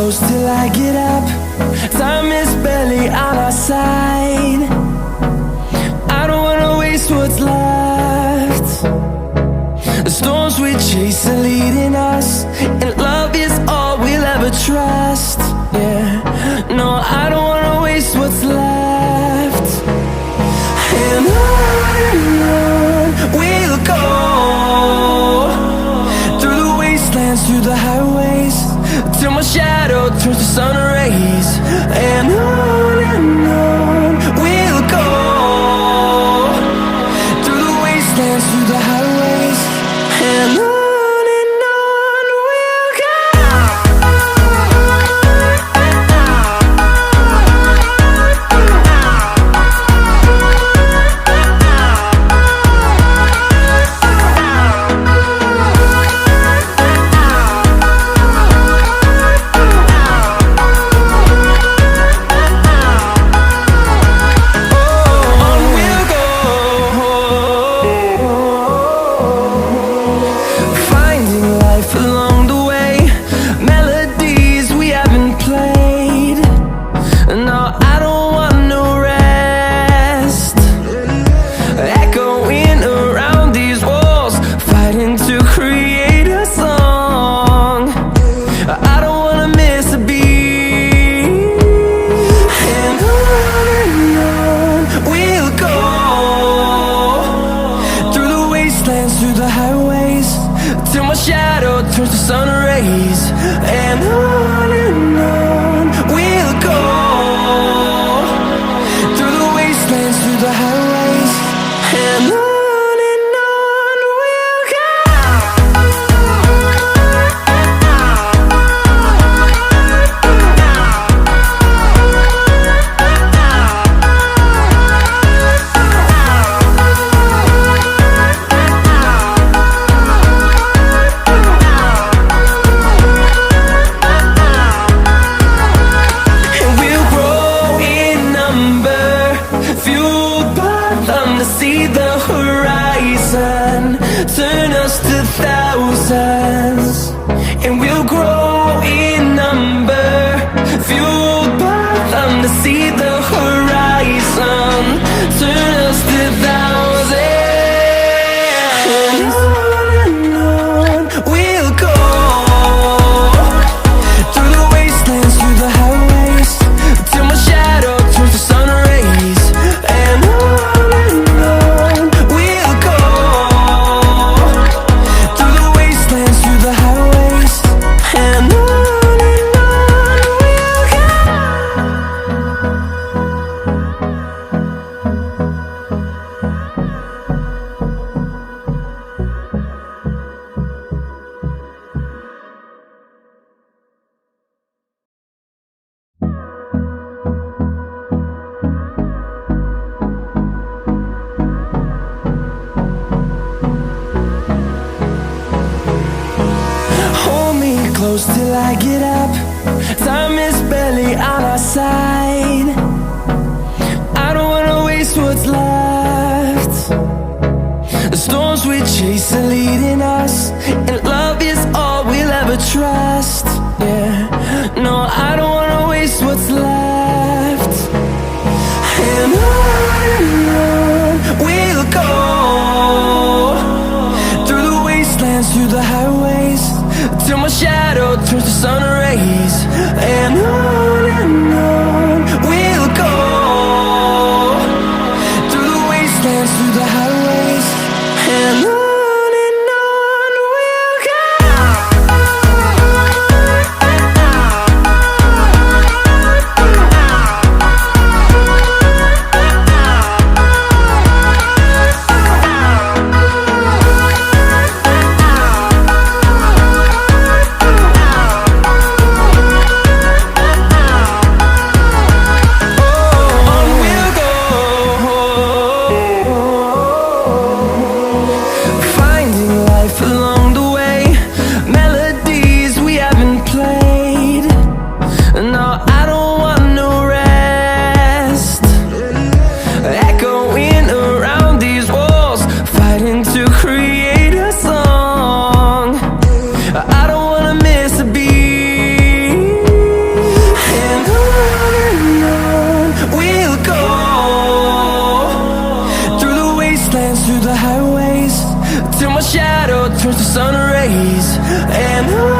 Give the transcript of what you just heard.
close till I get up. Time is barely on our side. I don't wanna waste what's left. The storms we chase are leading us, and love is all we'll ever trust. Yeah, no, I don't wanna waste what's left. And on we'll go, through the wastelands, through the highways, till my shadow turns to sun rays. And on we'll go, through the wastelands, through the highways, and on we'll go. Through the highways, till my shadow turns to sun rays. And on we'll go, through the wastelands, through the highways, and on we'll go. See the horizon, turn us to thousands, and we'll grow in number, fueled by them to see the horizon, turn us to thousands. And on we'll go, through the wastelands, through the highways, till my shadow turns to sun rays. And close till I get up. Time is barely on our side. I don't wanna waste what's left. The storms we chase are leading us, and love is all we'll ever trust. Yeah, no, I don't wanna waste what's left. And on we'll go, through the wastelands, through the highways, till my shadow turns to sun rays. And on we'll go, through the wastelands, through the highways, and on we'll go. turns to sun rays, and